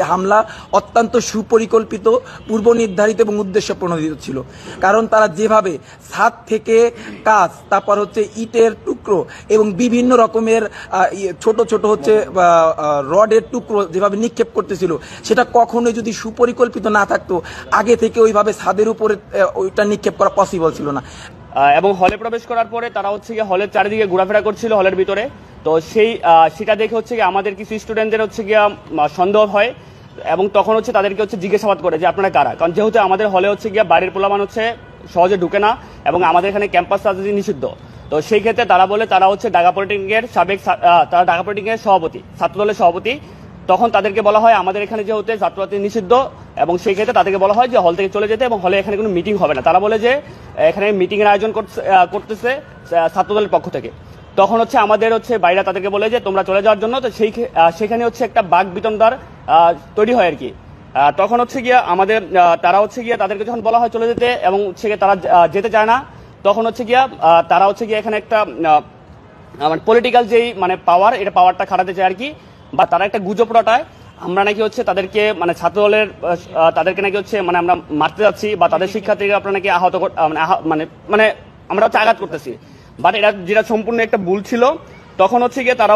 হামলা অত্যন্ত সুপরিকল্পিত, পূর্ব নির্ধারিত এবং উদ্দেশ্য প্রণোদিত ছিল। কারণ তারা যেভাবে ছাদ থেকে কাঁচ, তারপর ইটের টুকরো এবং বিভিন্ন রকমের ছোট ছোট রডের টুকরো যেভাবে নিক্ষেপ করতেছিল, সেটা কখনোই যদি সুপরিকল্পিত না থাকতো, আগে থেকে ওইভাবে ছাদের উপরে ওইটা নিক্ষেপ করা পসিবল ছিল না। এবং হলে প্রবেশ করার পরে তারা হলের চারিদিকে ঘোরাফেরা করছিল হলের ভিতরে। তো সেটা দেখে আমাদের কিছু স্টুডেন্টদের সন্দেহ হয় এবং তখন তাদেরকে জিজ্ঞাসাবাদ করে যে আপনারা কারা। কারণ যেহেতু আমাদের হলে বাইরের পোলাপান সহজে ঢুকে না এবং আমাদের এখানে ক্যাম্পাস রাজনীতি নিষিদ্ধ। তো সেই ক্ষেত্রে তারা বলে তারা ঢাকা পলিটেকনিকের তারা ঢাকা পলিটেকনিকের সভাপতি, ছাত্রদলের সভাপতি। তখন তাদেরকে বলা হয় আমাদের এখানে যেহেতু ছাত্ররাজনীতি নিষিদ্ধ এবং সেই ক্ষেত্রে তাদেরকে বলা হয় যে হল থেকে চলে যেতে এবং হলে এখানে কোনো মিটিং হবে না। তারা বলে যে এখানে মিটিং এর আয়োজন করতেছে ছাত্রদলের পক্ষ থেকে। তখন আমাদের বাইরে তাদেরকে বলে যে তোমরা চলে যাওয়ার জন্য। তো সেখানে একটা বাক বিতণ্ডার তৈরি হয় আর কি। তখন আমাদের তারা তাদেরকে যখন বলা হয় চলে যেতে এবং তারা যেতে চায় না, তখন তারা এখানে একটা পলিটিক্যাল যেই পাওয়ার, এটা পাওয়ারটা খাটাতে চায় আর কি। বা তারা একটা গুজব রটায় আমরা নাকি তাদেরকে ছাত্রদলের তাদেরকে নাকি আমরা মারতে যাচ্ছি বা তাদের শিক্ষার্থীরা আপনারা নাকি আহত আমরা আঘাত করতেছি। বাট এটা যেটা সম্পূর্ণ একটা ভুল ছিল। তখন তারা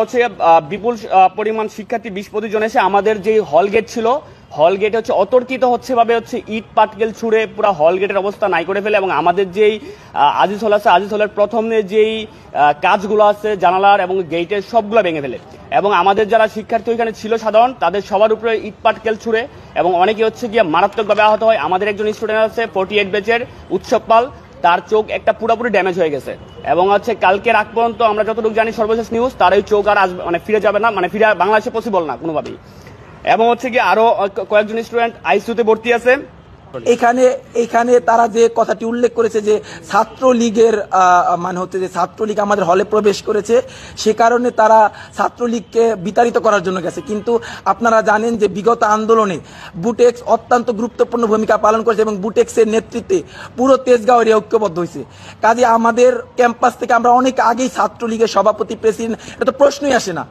বিপুল পরিমাণ শিক্ষার্থী 20-25 জন এসে আমাদের যে হল গেট ছিল, হল গেটে অতর্কিত ভাবে ইট পাটকেল ছুড়ে পুরো হল গেটের অবস্থা নাই করে ফেলে এবং আমাদের যেই আজিজ হল আছে, আজিজ হলের প্রথমে যেই কাজগুলো আছে জানালার এবং গেটের সবগুলো ভেঙে ফেলে এবং আমাদের যারা শিক্ষার্থী ওইখানে ছিল সাধারণ তাদের সবার উপরে ইট পাটকেল ছুড়ে এবং অনেকে মারাত্মকভাবে আহত হয়। আমাদের একজন স্টুডেন্ট আছে 48 ব্যাচের উৎসব পাল, তার চোখ একটা পুরোপুরি ড্যামেজ হয়ে গেছে এবং কালকের আগ পর্যন্ত আমরা যতটুকু জানি সর্বশেষ নিউজ, তার ওই চোখ আর ফিরে যাবে না, ফিরে বাংলাদেশে পসিবল না কোনোভাবেই। এবং আরো কয়েকজন স্টুডেন্ট আইসিইউতে ভর্তি আছে। এখানে তারা যে কথাটি উল্লেখ করেছে যে ছাত্রলীগের যে ছাত্রলীগ আমাদের হলে প্রবেশ করেছে, সে কারণে তারা ছাত্রলীগকে বিতাড়িত করার জন্য গেছে। কিন্তু আপনারা জানেন যে বিগত আন্দোলনে বুটেক্স অত্যন্ত গুরুত্বপূর্ণ ভূমিকা পালন করেছে এবং বুটেক্সের নেতৃত্বে পুরো তেজগাঁও এরিয়া ঐক্যবদ্ধ হয়েছে। কাজে আমাদের ক্যাম্পাস থেকে আমরা অনেক আগেই ছাত্রলীগের সভাপতি, প্রেসিডেন্ট, এটা তো প্রশ্নই আসে না।